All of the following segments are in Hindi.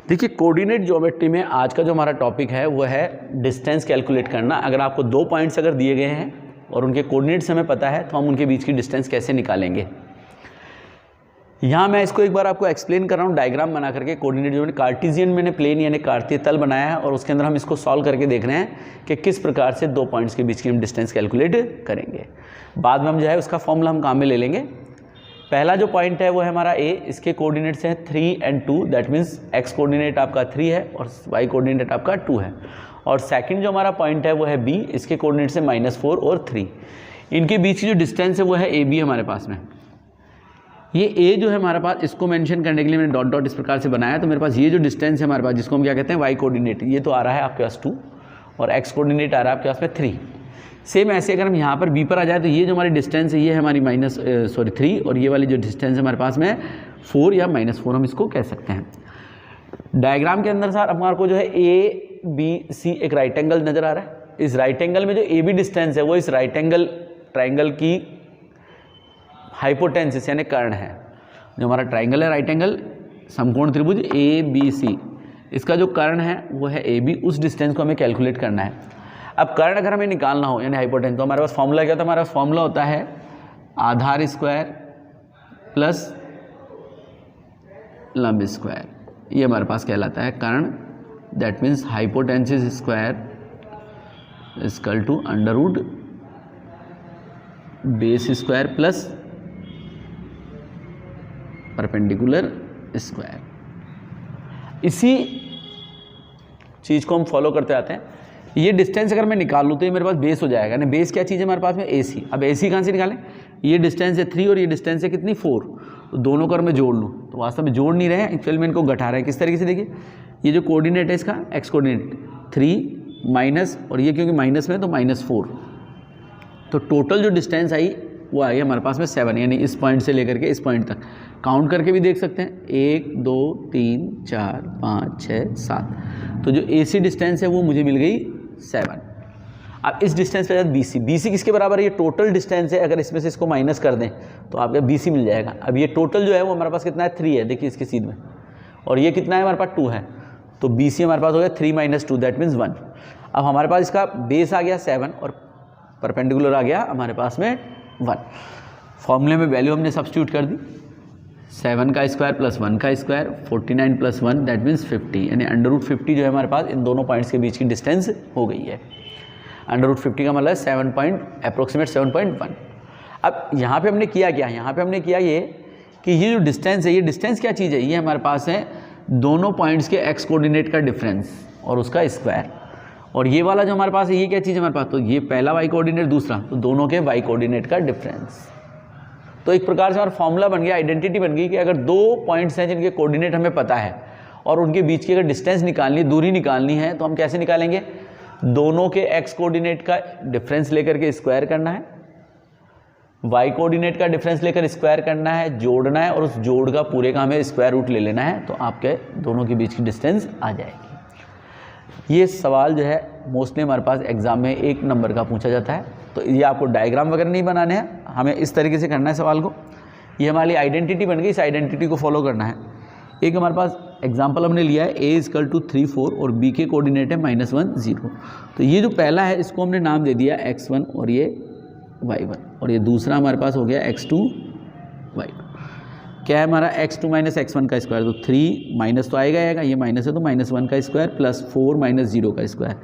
देखिए कोऑर्डिनेट ज्योमेट्री में आज का जो हमारा टॉपिक है वो है डिस्टेंस कैलकुलेट करना। अगर आपको 2 पॉइंट्स अगर दिए गए हैं और उनके कोऑर्डिनेट्स हमें पता है तो हम उनके बीच की डिस्टेंस कैसे निकालेंगे। यहाँ मैं इसको एक बार आपको एक्सप्लेन कर रहा हूँ डायग्राम बना करके। कोऑर्डिनेट ज्योमेट्री कार्टेशियन मैंने प्लेन यानी कार्तीय तल बनाया है और उसके अंदर हम इसको सॉल्व करके देख रहे हैं कि किस प्रकार से 2 पॉइंट्स के बीच की हम डिस्टेंस कैलकुलेट करेंगे। बाद में हम जो है उसका फॉर्मूला हम काम में ले लेंगे। पहला जो पॉइंट है वो है हमारा ए, इसके कोऑर्डिनेट्स हैं 3 और 2, दैट मीन्स एक्स कोऑर्डिनेट आपका 3 है और वाई कोऑर्डिनेट आपका 2 है। और सेकंड जो हमारा पॉइंट है वो है बी, इसके कोऑर्डिनेट्स हैं -4 और 3। इनके बीच की जो डिस्टेंस है वो है ए बी हमारे पास में। ये ए जो है हमारे पास, इसको मेंशन करने के लिए मैंने डॉट डॉट इस प्रकार से बनाया। तो मेरे पास ये जो डिस्टेंस है हमारे पास, जिसको हम क्या कहते हैं वाई कोऑर्डिनेट, ये तो आ रहा है आपके पास 2 और एक्स कोऑर्डिनेट आ रहा है आपके पास में 3। सेम ऐसे अगर हम यहाँ पर बी पर आ जाए तो ये जो हमारी डिस्टेंस है ये है हमारी 3 और ये वाली जो डिस्टेंस है हमारे पास में 4 या -4 हम इसको कह सकते हैं। डायग्राम के अंदर सर हमारे को जो है ए बी सी एक राइट एंगल नज़र आ रहा है। इस राइट एंगल में जो ए बी डिस्टेंस है वो इस राइट एंगल ट्राइंगल की हाइपोटेंसिस यानी कर्ण है। जो हमारा ट्राइंगल है राइट एंगल समकोण त्रिभुज ए बी सी, इसका जो कर्ण है वो है ए बी, उस डिस्टेंस को हमें कैलकुलेट करना है। अब कर्ण अगर हमें निकालना हो यानी हाइपोटेंस, तो हमारे पास फॉर्मूला क्या था, हमारा फॉर्मूला होता है आधार स्क्वायर प्लस लंब स्क्वायर। ये हमारे पास कहलाता है कर्ण, that means hypotenuse square equal to under root base square plus perpendicular square. इसी चीज़ को हम फॉलो करते आते हैं। ये डिस्टेंस अगर मैं निकाल लूँ तो ये मेरे पास बेस हो जाएगा ना। बेस क्या चीज़ है हमारे पास में, ए सी। अब ए सी कहाँ से निकालें, ये डिस्टेंस है 3 और ये डिस्टेंस है कितनी 4, तो दोनों को अगर मैं जोड़ लूँ तो वास्तव में जोड़ नहीं रहे हैं, एक्चुअली में इनको घटा रहे हैं। किस तरीके से देखिए, ये जो कोऑर्डिनेट है इसका एक्स कोऑर्डिनेट 3 माइनस, और ये क्योंकि माइनस में तो -4, तो टोटल जो डिस्टेंस आई वो आई हमारे पास में 7, यानी इस पॉइंट से लेकर के इस पॉइंट तक। काउंट करके भी देख सकते हैं 1 2 3 4 5 6 7, तो जो ए सी डिस्टेंस है वो मुझे मिल गई 7। अब इस डिस्टेंस पे बी सी, बी सी किसके बराबर है, ये टोटल डिस्टेंस है। अगर इसमें से इसको माइनस कर दें तो आपका बी सी मिल जाएगा। अब ये टोटल जो है वो हमारे पास कितना है 3 है, देखिए इसके सीध में, और ये कितना है हमारे पास 2 है, तो बी सी हमारे पास हो गया 3 - 2 दैट मीन्स 1। अब हमारे पास इसका बेस आ गया 7 और परपेंडिकुलर आ गया हमारे पास में 1। फॉर्मूले में वैल्यू हमने सब्स्टिट्यूट कर दी, 7 का स्क्वायर प्लस 1 का स्क्वायर 49 प्लस 1 दैट मीन्स 50, यानी अंडर रूट 50 जो है हमारे पास इन दोनों पॉइंट्स के बीच की डिस्टेंस हो गई है। अंडर रूट 50 का मतलब 7.1। अब यहाँ पे हमने किया क्या, यहाँ पे हमने किया ये कि ये जो डिस्टेंस है, ये डिस्टेंस क्या चीज़ है, ये हमारे पास है दोनों पॉइंट्स के एक्स कोऑर्डिनेट का डिफरेंस और उसका स्क्वायर। और ये वाला जो हमारे पास है ये क्या चीज़ है हमारे पास, तो ये पहला वाई कोऑर्डिनेट, दूसरा, तो दोनों के वाई कोऑर्डिनेट का डिफरेंस। तो एक प्रकार से हमारा फॉर्मूला बन गया, आइडेंटिटी बन गई कि अगर 2 पॉइंट्स हैं जिनके कोऑर्डिनेट हमें पता है और उनके बीच की अगर डिस्टेंस निकालनी, दूरी निकालनी है, तो हम कैसे निकालेंगे, दोनों के एक्स कोऑर्डिनेट का डिफरेंस लेकर के स्क्वायर करना है, वाई कोऑर्डिनेट का डिफरेंस लेकर स्क्वायर करना है, जोड़ना है, और उस जोड़ का पूरे का हमें स्क्वायर रूट ले लेना है, तो आपके दोनों के बीच की डिस्टेंस आ जाएगी। ये सवाल जो है मोस्टली हमारे पास एग्जाम में 1 नंबर का पूछा जाता है। तो ये आपको डायग्राम वगैरह नहीं बनाने हैं, हमें इस तरीके से करना है सवाल को। ये हमारी आइडेंटिटी बन गई, इस आइडेंटिटी को फॉलो करना है। एक हमारे पास एग्जाम्पल हमने लिया है, a = 3 4 और b के कोऑर्डिनेट है -1 0। तो ये जो पहला है इसको हमने नाम दे दिया x1 और ये y1, और ये दूसरा हमारे पास हो गया x2 y2। क्या है हमारा x2 - x1 का स्क्वायर, तो 3 माइनस तो आएगा, ये माइनस है तो -1 का स्क्वायर प्लस 4 - 0 का स्क्वायर,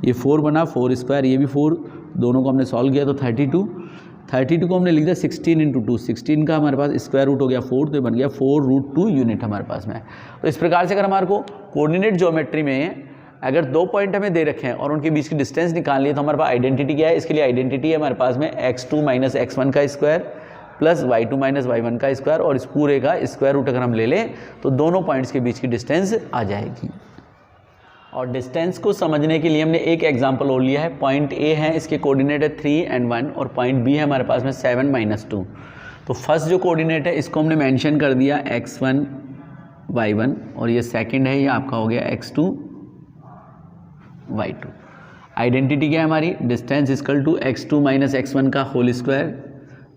ये 4 बना, 4 स्क्वायर, ये भी 4, दोनों को हमने सॉल्व किया तो 32 को हमने लिख दिया 16 × 2, 16 का हमारे पास स्क्वायर रूट हो गया 4, तो ये बन गया 4√2 यूनिट हमारे पास में। तो इस प्रकार से अगर हमारे को कोऑर्डिनेट ज्योमेट्री में अगर 2 पॉइंट हमें दे रखे हैं और उनके बीच की डिस्टेंस निकालनी है, तो हमारे पास आइडेंटिटी क्या है, इसके लिए आइडेंटिटी है हमारे पास में x2 - x1 का स्क्वायर प्लस y2 - y1 का स्क्वायर, और इस पूरे का स्क्वायर रूट अगर हम ले लें तो दोनों पॉइंट्स के बीच की डिस्टेंस आ जाएगी। और डिस्टेंस को समझने के लिए हमने एक एग्जांपल और लिया है। पॉइंट ए है, इसके कोऑर्डिनेट है 3 और 1, और पॉइंट बी है हमारे पास में 7 - 2। तो फर्स्ट जो कोऑर्डिनेट है इसको हमने मेंशन कर दिया x1 y1, और ये सेकंड है, ये आपका हो गया x2 y2। आइडेंटिटी क्या है हमारी, डिस्टेंस = x2 - x1 का होल स्क्वायर।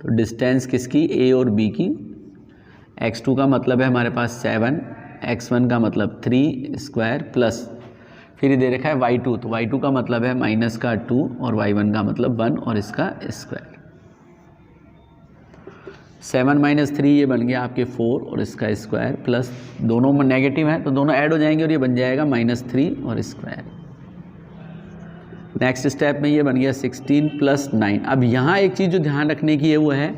तो डिस्टेंस किसकी, ए और बी की, x2 का मतलब है हमारे पास 7 x1 का मतलब 3 स्क्वायर प्लस फिर ये दे रखा है y2, तो y2 का मतलब है माइनस का 2 और y1 का मतलब 1 और इसका स्क्वायर। 7 माइनस 3 ये बन गया आपके 4 और इसका स्क्वायर प्लस दोनों में नेगेटिव है तो दोनों ऐड हो जाएंगे और ये बन जाएगा -3 और स्क्वायर। नेक्स्ट स्टेप में ये बन गया 16 प्लस 9। अब यहाँ एक चीज़ जो ध्यान रखने की है वो है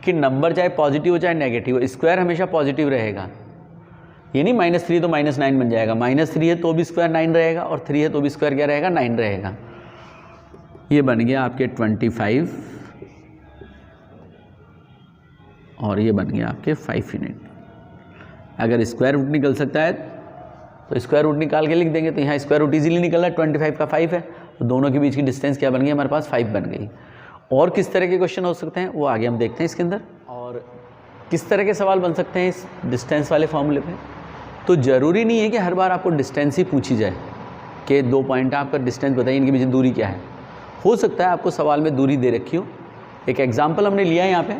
कि नंबर चाहे पॉजिटिव हो चाहे नेगेटिव हो, स्क्वायर हमेशा पॉजिटिव रहेगा। ये नहीं -3 तो -9 बन जाएगा, -3 है तो भी स्क्वायर 9 रहेगा और 3 है तो भी स्क्वायर क्या रहेगा 9 रहेगा। ये बन गया आपके 25 और ये बन गया आपके 5 यूनिट। अगर स्क्वायर रूट निकल सकता है तो स्क्वायर रूट निकाल के लिख देंगे, तो यहाँ स्क्वायर रूट इजीली निकल रहा है, 25 का 5 है तो दोनों के बीच की डिस्टेंस क्या बन गई हमारे पास 5 बन गई। और किस तरह के क्वेश्चन हो सकते हैं वो आगे हम देखते हैं इसके अंदर, और किस तरह के सवाल बन सकते हैं इस डिस्टेंस वाले फॉर्मूले पे। तो ज़रूरी नहीं है कि हर बार आपको डिस्टेंस ही पूछी जाए कि 2 पॉइंट आपका डिस्टेंस बताइए, इनके बीच दूरी क्या है। हो सकता है आपको सवाल में दूरी दे रखी हो। एक एग्जाम्पल हमने लिया है यहाँ पे,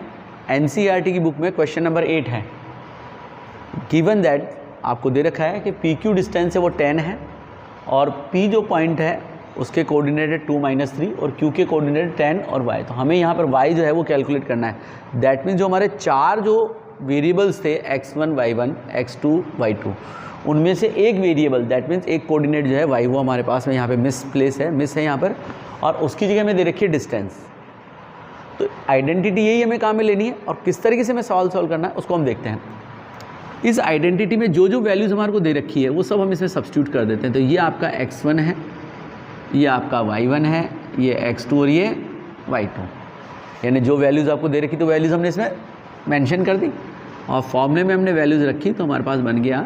NCERT की बुक में क्वेश्चन नंबर 8 है। गिवन दैट आपको दे रखा है कि PQ डिस्टेंस है वो 10 है और P जो पॉइंट है उसके कोऑर्डिनेटेड 2 - 3 और Q के कोऑर्डिनेटेड 10 और Y। तो हमें यहाँ पर Y जो है वो कैलकुलेट करना है। दैट मीन्स जो हमारे 4 जो वेरिएबल्स थे x1 y1 x2 y2, उनमें से एक वेरिएबल दैट मीन्स एक कोऑर्डिनेट जो है y वो हमारे पास में यहाँ पे मिस है यहाँ पर, और उसकी जगह में दे रखी है डिस्टेंस। तो आइडेंटिटी यही हमें काम में लेनी है और किस तरीके से हमें सवाल सॉल्व करना है उसको हम देखते हैं। इस आइडेंटिटी में जो जो वैल्यूज़ हमारे को दे रखी है वो सब हम इसमें सब्स्टिट्यूट कर देते हैं। तो ये आपका x1 है, ये आपका y1 है, ये x2 और ये y2, यानी जो वैल्यूज़ आपको दे रखी तो वैल्यूज़ हमने इसमें मेंशन कर दी और फॉर्मूले में हमने वैल्यूज़ रखी। तो हमारे पास बन गया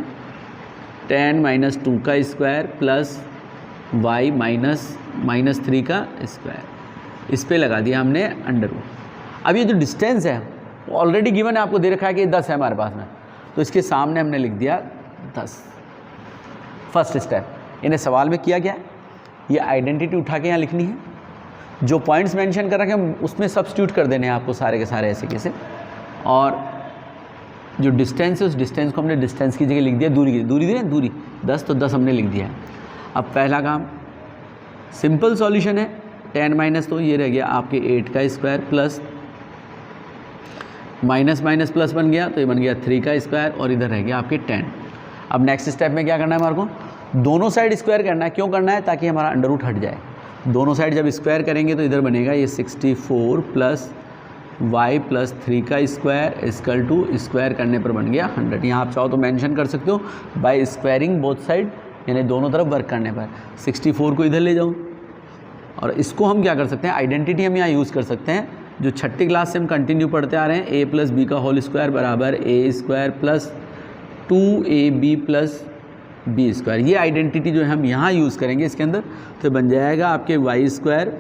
10 - 2 का स्क्वायर प्लस y -3 का स्क्वायर, इस पे लगा दिया हमने अंडर रूट। अब ये जो डिस्टेंस है वो ऑलरेडी गिवन है, आपको दे रखा है कि 10 है हमारे पास में, तो इसके सामने हमने लिख दिया 10। फर्स्ट स्टेप इन्हें सवाल में किया गया है, ये आइडेंटिटी उठा के यहाँ लिखनी है, जो पॉइंट्स मेंशन कर रखे हैं उसमें सब्स्टिट्यूट कर देने हैं आपको सारे के सारे ऐसे कैसे, और जो डिस्टेंस है उस डिस्टेंस को हमने डिस्टेंस की जगह लिख दिया दूरी की, दूरी 10 तो 10 हमने लिख दिया है। अब पहला काम सिंपल सॉल्यूशन है, 10 - तो ये रह गया आपके 8 का स्क्वायर प्लस माइनस प्लस बन गया तो ये बन गया 3 का स्क्वायर और इधर रह गया आपके 10। अब नेक्स्ट स्टेप में क्या करना है हमारे को, दोनों साइड स्क्वायर करना है। क्यों करना है, ताकि हमारा अंडर रूट हट जाए। दोनों साइड जब स्क्वायर करेंगे तो इधर बनेगा ये 64 प्लस y प्लस 3 का स्क्वायर इक्वल टू स्क्वायर करने पर बन गया 100। यहाँ आप चाहो तो मेंशन कर सकते हो बाय स्क्वायरिंग बोथ साइड, यानी दोनों तरफ वर्क करने पर 64 को इधर ले जाऊँ। और इसको हम क्या कर सकते हैं, आइडेंटिटी हम यहाँ यूज़ कर सकते हैं जो 6ठी क्लास से हम कंटिन्यू पढ़ते आ रहे हैं, a + b का होल स्क्वायर बराबर a² plus 2ab plus b²। ये आइडेंटिटी जो है हम यहाँ यूज़ करेंगे इसके अंदर, तो बन जाएगा आपके y²,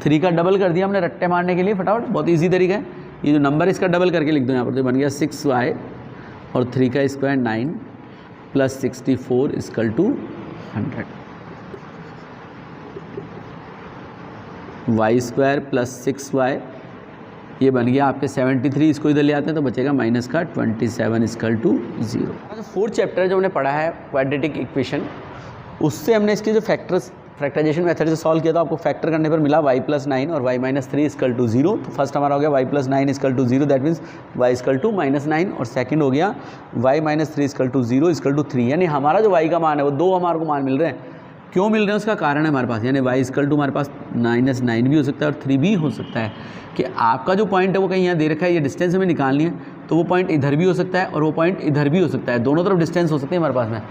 3 का डबल कर दिया हमने रट्टे मारने के लिए फटाफट, बहुत इजी तरीका है। ये जो नंबर इसका डबल करके लिख दो यहाँ पर, तो बन गया 6y और 3 का square 9 plus 64 equal to 100। y² plus 6y ये बन गया आपके 73, इसको इधर ले आते हैं तो बचेगा माइनस का 27 इक्वल टू 0। फोर्थ चैप्टर जो हमने पढ़ा है क्वाड्रेटिक इक्वेशन, उससे हमने इसके जो फैक्टराइजेशन मेथड से सॉल्व किया था, आपको फैक्टर करने पर मिला y + 9 और y - 3 इक्वल टू 0। तो फर्स्ट हमारा हो गया y + 9 equal to 0, that means y equal to -9, और सेकंड हो गया y - 3 equal to 0 equal to 3। यानी हमारा जो y का मान है वो 2 हमारे को मान मिल रहे हैं। क्यों मिल रहे हैं उसका कारण है हमारे पास, यानी y इक्वल टू हमारे पास -9 भी हो सकता है और 3 भी हो सकता है। कि आपका जो पॉइंट है वो कहीं यहाँ दे रखा है, ये डिस्टेंस हमें निकालनी है, तो वो पॉइंट इधर भी हो सकता है और वो पॉइंट इधर भी हो सकता है, दोनों तरफ डिस्टेंस हो सकते हैं हमारे पास में।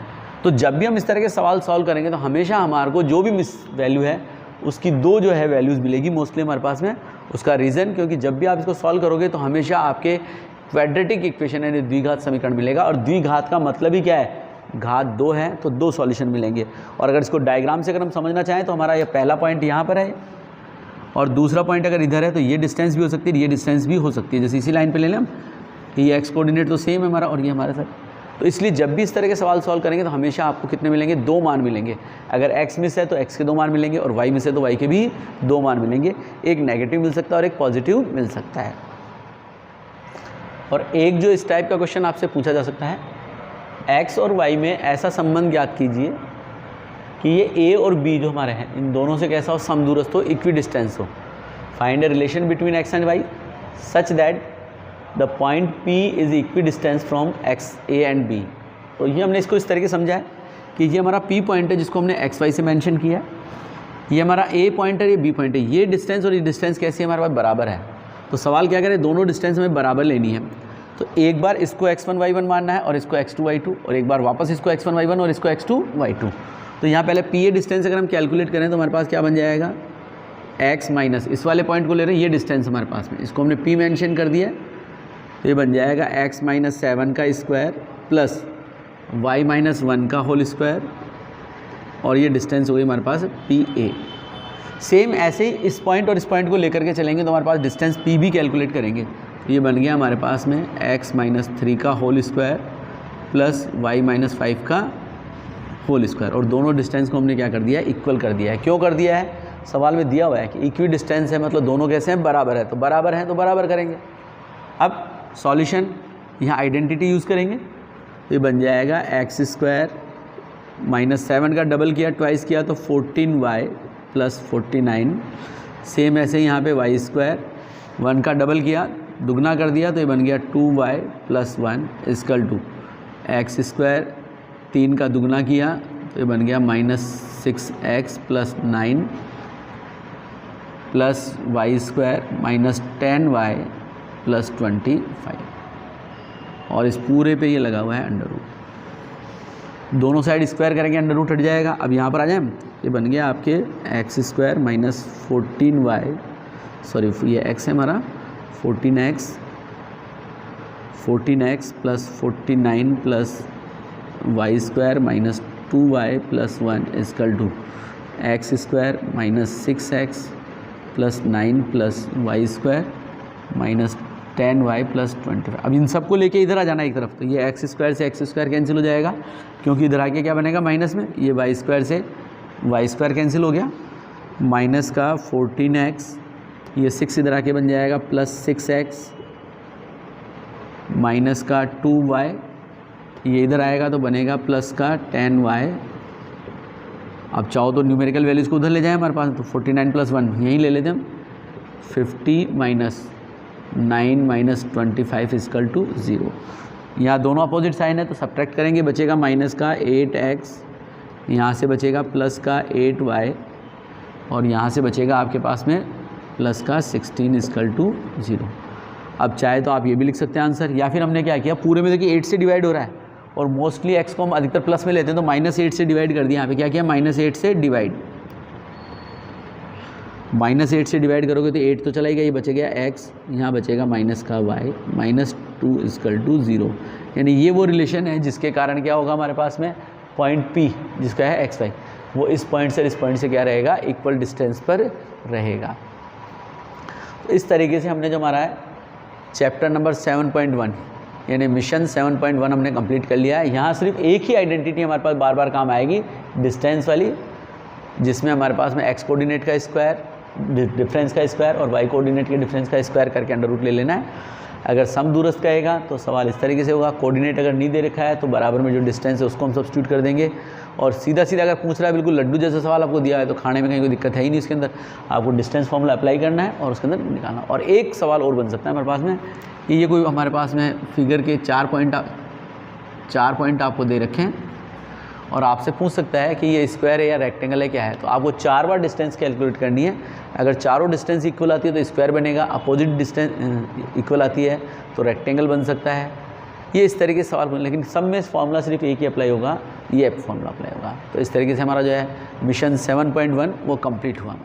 तो जब भी हम इस तरह के सवाल सॉल्व करेंगे तो हमेशा हमारे को जो भी मिस वैल्यू है उसकी 2 जो है वैल्यूज़ मिलेगी मोस्टली हमारे पास में। उसका रीज़न क्योंकि जब भी आप इसको सॉल्व करोगे तो हमेशा आपके क्वाड्रेटिक इक्वेशन यानी द्विघात समीकरण मिलेगा, और द्विघात का मतलब ही क्या है, घात 2 है तो 2 सॉल्यूशन मिलेंगे। और अगर इसको डायग्राम से अगर हम समझना चाहें तो हमारा ये पहला पॉइंट यहाँ पर है और दूसरा पॉइंट अगर इधर है तो ये डिस्टेंस भी हो सकती है, ये डिस्टेंस भी हो सकती है। जैसे इसी लाइन पे ले लें हम, ये एक्स कोऑर्डिनेट तो सेम है हमारा और ये हमारे साथ, तो इसलिए जब भी इस तरह के सवाल सॉल्व करेंगे तो हमेशा आपको कितने मिलेंगे, 2 मान मिलेंगे। अगर x मिस है तो x के 2 मान मिलेंगे और y मिस है तो y के भी 2 मान मिलेंगे। एक नेगेटिव मिल सकता है और एक पॉजिटिव मिल सकता है। और एक जो इस टाइप का क्वेश्चन आपसे पूछा जा सकता है एक्स और वाई में ऐसा संबंध ज्ञात कीजिए कि ये ए और बी जो हमारे हैं इन दोनों से कैसा हो, समदूरस्थ हो, इक्वी डिस्टेंस हो। Find a relation between x and y such that the point P is equidistance from x A and B. तो ये हमने इसको इस तरीके समझा है कि ये हमारा पी पॉइंट है जिसको हमने एक्स वाई से मेंशन किया है, ये हमारा ए पॉइंट है, ये बी पॉइंट है, ये डिस्टेंस और ये डिस्टेंस कैसी है हमारे पास बराबर है। तो सवाल क्या करें, दोनों डिस्टेंस हमें बराबर लेनी है। तो एक बार इसको x1 y1 मानना है और इसको x2 y2, और एक बार वापस इसको x1 y1 और इसको x2 y2। तो यहाँ पहले पी ए डिस्टेंस अगर हम कैलकुलेट करें तो हमारे पास क्या बन जाएगा, x माइनस इस वाले पॉइंट को ले रहे हैं, ये डिस्टेंस हमारे पास में, इसको हमने p मेंशन कर दिया है, तो ये बन जाएगा x माइनस 7 का स्क्वायर प्लस y माइनस 1 का होल स्क्वायर, और ये डिस्टेंस हो गई हमारे पास पी ए। सेम ऐसे ही इस पॉइंट और इस पॉइंट को लेकर के चलेंगे तो हमारे पास डिस्टेंस पी भी कैलकुलेट करेंगे। ये बन गया हमारे पास में x माइनस 3 का whole square plus y minus 5 का होल स्क्वायर, और दोनों डिस्टेंस को हमने क्या कर दिया है, इक्वल कर दिया है। क्यों कर दिया है, सवाल में दिया हुआ है कि इक्वी डिस्टेंस है, मतलब दोनों कैसे हैं, बराबर है, तो बराबर हैं तो बराबर करेंगे। अब सॉल्यूशन यहाँ आइडेंटिटी यूज़ करेंगे, तो ये बन जाएगा एक्स स्क्वायर माइनस 7 का डबल किया, ट्वाइस किया तो 14y प्लस 49। सेम ऐसे यहाँ पे वाई स्क्वायर 1 का डबल किया, दुगना कर दिया, तो ये बन गया 2y plus 1 equal to x square 3 का दुगना किया, तो ये बन गया minus 6x plus 9 plus y square minus 10y plus 25, और इस पूरे पे ये लगा हुआ है अंडर रूट। दोनों साइड स्क्वायर करेंगे, अंडर रूट हट जाएगा। अब यहाँ पर आ जाए, ये बन गया आपके x square minus 14y, sorry ये x है हमारा 14x plus 49 plus y square minus 2y plus 1 equal to x square minus 6x plus 9 plus y square minus 10y plus 25। अब इन सबको लेके इधर आ जाना एक तरफ, तो ये एक्स स्क्वायर से एक्स स्क्वायर कैंसिल हो जाएगा, क्योंकि इधर आके क्या बनेगा माइनस में, ये वाई स्क्वायर से वाई स्क्वायर कैंसिल हो गया, माइनस का 14x, ये 6 इधर आके बन जाएगा प्लस 6x माइनस का 2y, ये इधर आएगा तो बनेगा प्लस का 10y। अब चाहो तो न्यूमेरिकल वैल्यूज़ को उधर ले जाएं हमारे पास, तो 49 प्लस 1 यहीं ले लेते हम, 50 माइनस 9 माइनस 25 इक्वल टू 0। यहाँ दोनों अपोजिट साइन है तो सब्ट्रैक्ट करेंगे, बचेगा माइनस का 8x, यहाँ से बचेगा प्लस का 8y, और यहाँ से बचेगा आपके पास में प्लस का 16 इक्वल टू 0। अब चाहे तो आप ये भी लिख सकते हैं आंसर, या फिर हमने क्या किया, पूरे में देखिए 8 से डिवाइड हो रहा है और मोस्टली x को हम अधिकतर प्लस में लेते हैं, तो माइनस 8 से डिवाइड कर दिया। यहाँ पे क्या किया, माइनस 8 से डिवाइड, माइनस 8 से डिवाइड करोगे तो 8 तो चला ही गया, ये बचेगा x, यहाँ बचेगा माइनस का y माइनस 2 इक्वल टू 0। यानी ये वो रिलेशन है जिसके कारण क्या होगा हमारे पास में, पॉइंट P जिसका है x y, वो इस पॉइंट से इस पॉइंट से क्या रहेगा, इक्वल डिस्टेंस पर रहेगा। तो इस तरीके से हमने जो हमारा है चैप्टर नंबर 7.1 यानी मिशन 7.1 हमने कंप्लीट कर लिया है। यहाँ सिर्फ एक ही आइडेंटिटी हमारे पास बार बार काम आएगी, डिस्टेंस वाली, जिसमें हमारे पास में x कोऑर्डिनेट का स्क्वायर, डिफरेंस का स्क्वायर और y कोऑर्डिनेट के डिफरेंस का स्क्वायर करके अंडर रूट ले लेना है। अगर सम दूरस्थ कहेगा तो सवाल इस तरीके से होगा, कोऑर्डिनेट अगर नहीं दे रखा है तो बराबर में जो डिस्टेंस है उसको हम सब्स्टिट्यूट कर देंगे, और सीधा सीधा अगर पूछ रहा है बिल्कुल लड्डू जैसा सवाल आपको दिया है तो खाने में कहीं कोई दिक्कत है ही नहीं, इसके अंदर आपको डिस्टेंस फॉर्मूला अप्लाई करना है और उसके अंदर निकालना। और एक सवाल और बन सकता है हमारे पास में कि ये कोई हमारे पास में फिगर के 4 पॉइंट आपको दे रखे हैं और आपसे पूछ सकता है कि ये स्क्वायर है या रेक्टेंगल है, क्या है, तो आपको 4 बार डिस्टेंस कैलकुलेट करनी है। अगर चारों डिस्टेंस इक्वल आती है तो स्क्वायर बनेगा, अपोजिट डिस्टेंस इक्वल आती है तो रेक्टेंगल बन सकता है। ये इस तरीके से सवाल बन, लेकिन सब में फॉर्मूला सिर्फ एक ही अप्लाई होगा, ये फॉर्मूला अप्लाई होगा। तो इस तरीके से हमारा जो है मिशन 7.1 वो कंप्लीट हुआ।